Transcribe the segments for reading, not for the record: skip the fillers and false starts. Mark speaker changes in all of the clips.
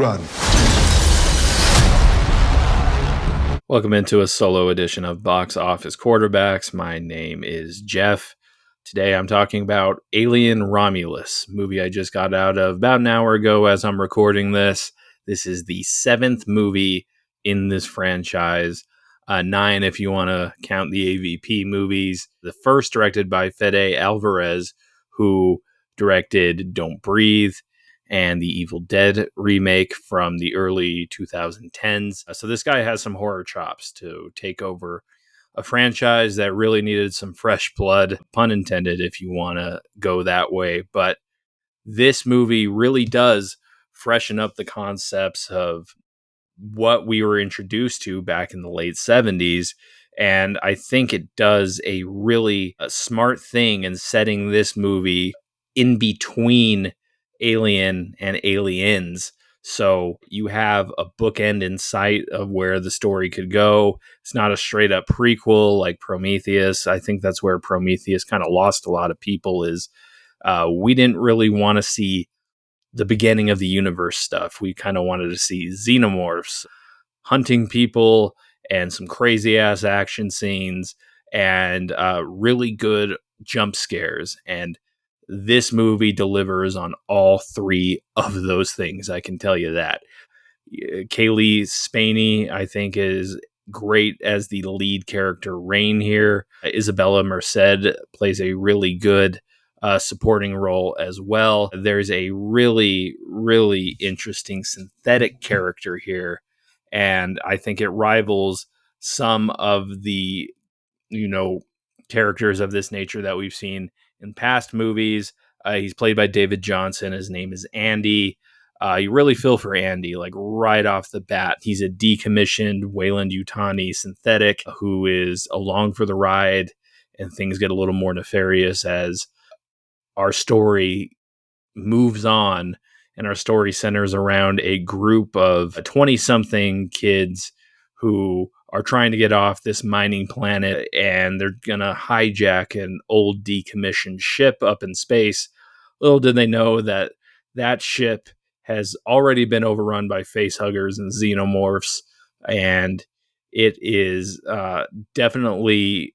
Speaker 1: run.
Speaker 2: Welcome into a solo edition of Box Office Quarterbacks. My name is Jeff. Today I'm talking about Alien Romulus, movie I just got out of about an hour ago as I'm recording this. This is the 7th movie in this franchise. 9 if you want to count the AVP movies. The first directed by Fede Alvarez, who directed Don't Breathe and the Evil Dead remake from the early 2010s. So this guy has some horror chops to take over a franchise that really needed some fresh blood, pun intended, if you want to go that way. But this movie really does freshen up the concepts of what we were introduced to back in the late 70s. And I think it does a really smart thing in setting this movie in between Alien and Aliens. So you have a bookend in sight of where the story could go. It's not a straight up prequel like Prometheus. I think that's where Prometheus kind of lost a lot of people is we didn't really want to see the beginning of the universe stuff. We kind of wanted to see Xenomorphs hunting people and some crazy ass action scenes and really good jump scares. And this movie delivers on all 3 of those things. I can tell you that. Kaylee Spaney, I think, is great as the lead character Rain here. Isabella Merced plays a really good supporting role as well. There's a really, really interesting synthetic character here, and I think it rivals some of the, characters of this nature that we've seen in past movies. He's played by David Johnson. His name is Andy. You really feel for Andy, like right off the bat. He's a decommissioned Weyland-Yutani synthetic who is along for the ride, and things get a little more nefarious as our story moves on, and our story centers around a group of 20-something kids who are trying to get off this mining planet, and they're going to hijack an old decommissioned ship up in space. Little did they know that that ship has already been overrun by facehuggers and xenomorphs, and it is definitely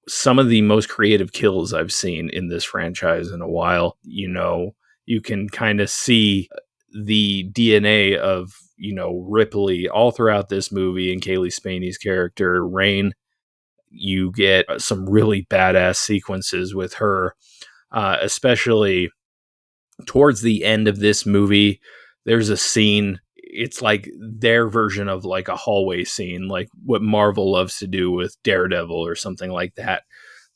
Speaker 2: some of the most creative kills I've seen in this franchise in a while. You can kind of see the DNA of, Ripley all throughout this movie and Kaylee Spaney's character, Rain. You get some really badass sequences with her, especially towards the end of this movie. There's a scene, it's like their version of like a hallway scene, like what Marvel loves to do with Daredevil or something like that.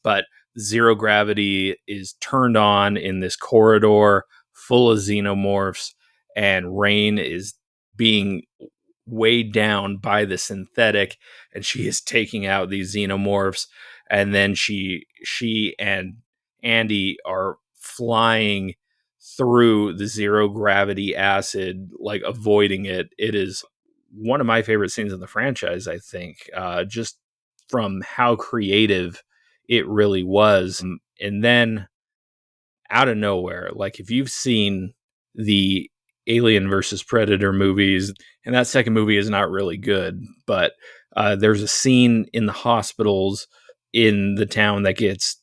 Speaker 2: But zero gravity is turned on in this corridor full of xenomorphs, and Rain is being weighed down by the synthetic, and she is taking out these xenomorphs. And then she and Andy are flying through the zero gravity acid, like avoiding it. It is one of my favorite scenes in the franchise, I think, just from how creative it really was. And then out of nowhere, like if you've seen the Alien versus Predator movies, and that second movie is not really good, but there's a scene in the hospitals in the town that gets,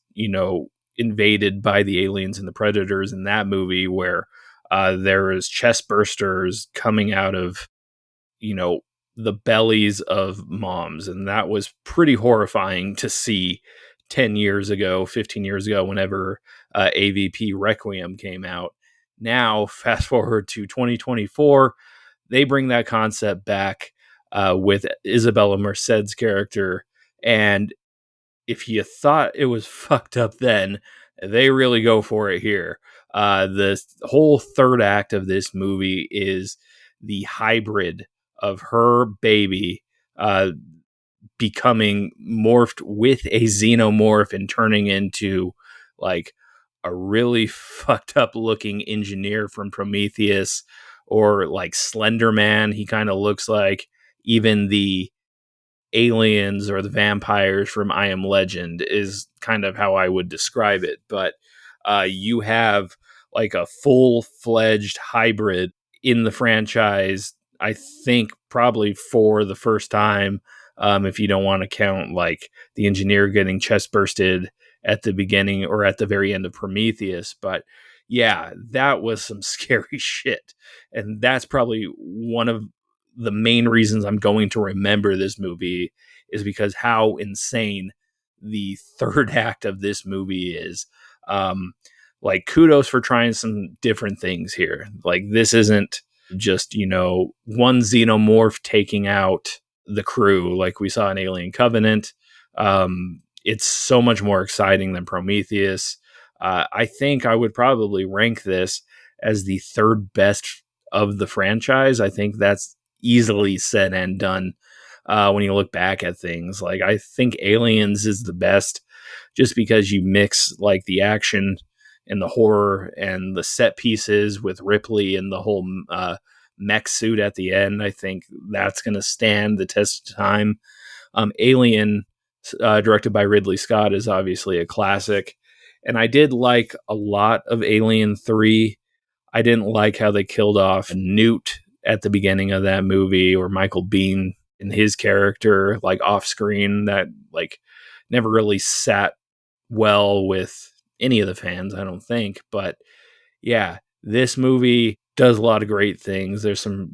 Speaker 2: invaded by the aliens and the predators in that movie, where there is chest bursters coming out of, the bellies of moms. And that was pretty horrifying to see 10 years ago, 15 years ago, whenever AVP Requiem came out. Now, fast forward to 2024, they bring that concept back with Isabella Merced's character. And if you thought it was fucked up then, they really go for it here. The whole third act of this movie is the hybrid of her baby becoming morphed with a xenomorph and turning into like a really fucked up looking engineer from Prometheus, or like Slender Man. He kind of looks like. Even the aliens or the vampires from I Am Legend is kind of how I would describe it. But you have like a full-fledged hybrid in the franchise, I think probably for the first time, if you don't want to count like the engineer getting chest bursted at the beginning or at the very end of Prometheus. But yeah, that was some scary shit. And that's probably one of the main reasons I'm going to remember this movie, is because how insane the third act of this movie is. Um, like, kudos for trying some different things here. Like, this isn't just, one xenomorph taking out the crew like we saw in Alien Covenant. It's so much more exciting than Prometheus. I think I would probably rank this as the third best of the franchise. I think that's easily said and done when you look back at things. Like, I think Aliens is the best just because you mix like the action and the horror and the set pieces with Ripley and the whole mech suit at the end. I think that's going to stand the test of time. Alien, directed by Ridley Scott, is obviously a classic. And I did like a lot of Alien 3. I didn't like how they killed off Newt at the beginning of that movie, or Michael Biehn and his character, like off screen. That like never really sat well with any of the fans, I don't think. But yeah, this movie does a lot of great things. There's some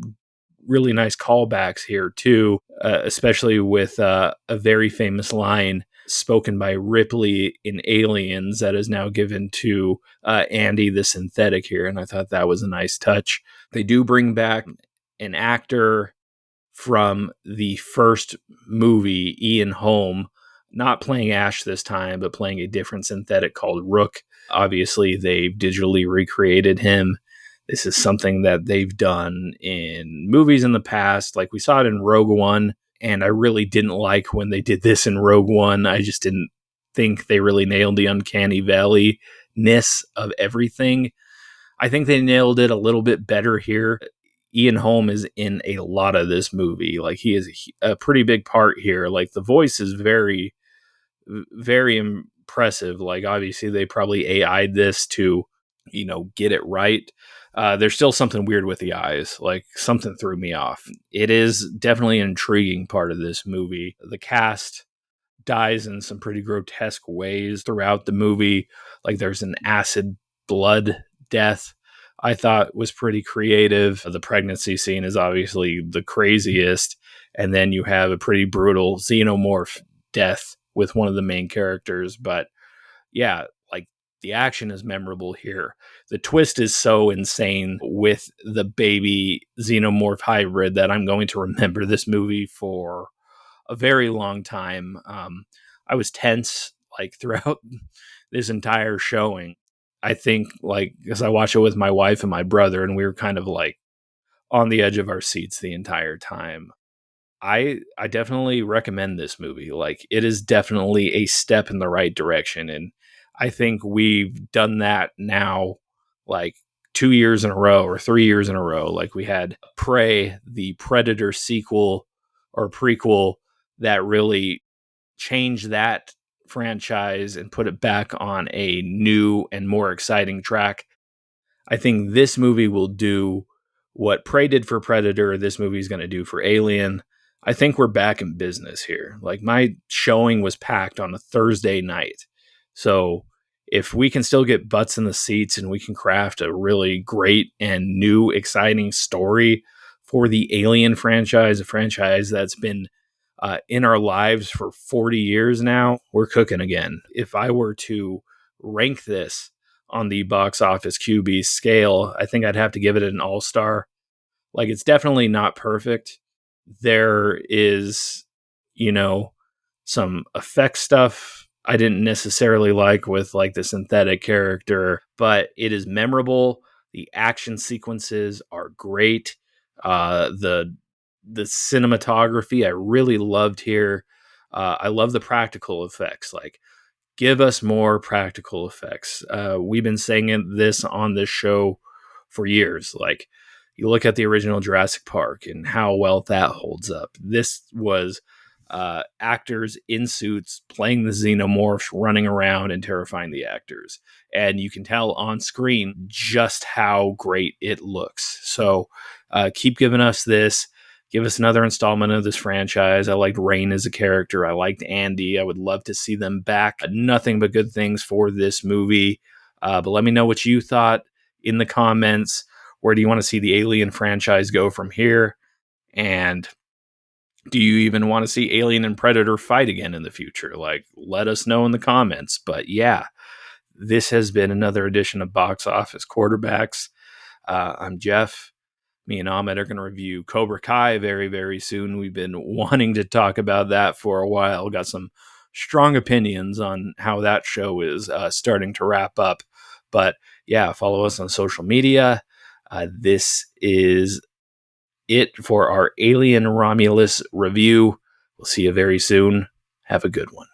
Speaker 2: really nice callbacks here too, especially with a very famous line spoken by Ripley in Aliens that is now given to Andy the synthetic here, and I thought that was a nice touch. They do bring back an actor from the first movie, Ian Holm, not playing Ash this time, but playing a different synthetic called Rook. Obviously, they've digitally recreated him. This is something that they've done in movies in the past. Like, we saw it in Rogue One, and I really didn't like when they did this in Rogue One. I just didn't think they really nailed the uncanny valley-ness of everything. I think they nailed it a little bit better here. Ian Holm is in a lot of this movie. Like, he is a pretty big part here. Like, the voice is very, very impressive. Like, obviously they probably AI'd this to, get it right. There's still something weird with the eyes. Like, something threw me off. It is definitely an intriguing part of this movie. The cast dies in some pretty grotesque ways throughout the movie. Like, there's an acid blood death I thought was pretty creative. The pregnancy scene is obviously the craziest. And then you have a pretty brutal xenomorph death with one of the main characters. But yeah, like, the action is memorable here. The twist is so insane with the baby xenomorph hybrid that I'm going to remember this movie for a very long time. I was tense like throughout this entire showing. I think, like, because I watched it with my wife and my brother, and we were kind of like on the edge of our seats the entire time. I definitely recommend this movie. Like, it is definitely a step in the right direction, and I think we've done that now like 2 years in a row or 3 years in a row. Like, we had Prey, the Predator sequel or prequel, that really changed that franchise and put it back on a new and more exciting track. I think this movie will do what Prey did for Predator. This movie is going to do for Alien. I think we're back in business here. Like, my showing was packed on a Thursday night. So if we can still get butts in the seats and we can craft a really great and new, exciting story for the Alien franchise, a franchise that's been in our lives for 40 years now, we're cooking again. If I were to rank this on the box office QB scale, I think I'd have to give it an all-star. Like, it's definitely not perfect. There is, some effect stuff I didn't necessarily like with like the synthetic character, but it is memorable. The action sequences are great. The cinematography I really loved here. I love the practical effects. Like, give us more practical effects. We've been saying this on this show for years. Like, you look at the original Jurassic Park and how well that holds up. This was actors in suits playing the Xenomorphs, running around and terrifying the actors. And you can tell on screen just how great it looks. So keep giving us this. Give us another installment of this franchise. I liked Rain as a character. I liked Andy. I would love to see them back. Nothing but good things for this movie. But let me know what you thought in the comments. Where do you want to see the Alien franchise go from here? And do you even want to see Alien and Predator fight again in the future? Like, let us know in the comments. But yeah, this has been another edition of Box Office Quarterbacks. I'm Jeff. Me and Ahmed are going to review Cobra Kai very, very soon. We've been wanting to talk about that for a while. Got some strong opinions on how that show is starting to wrap up. But yeah, follow us on social media. This is it for our Alien Romulus review. We'll see you very soon. Have a good one.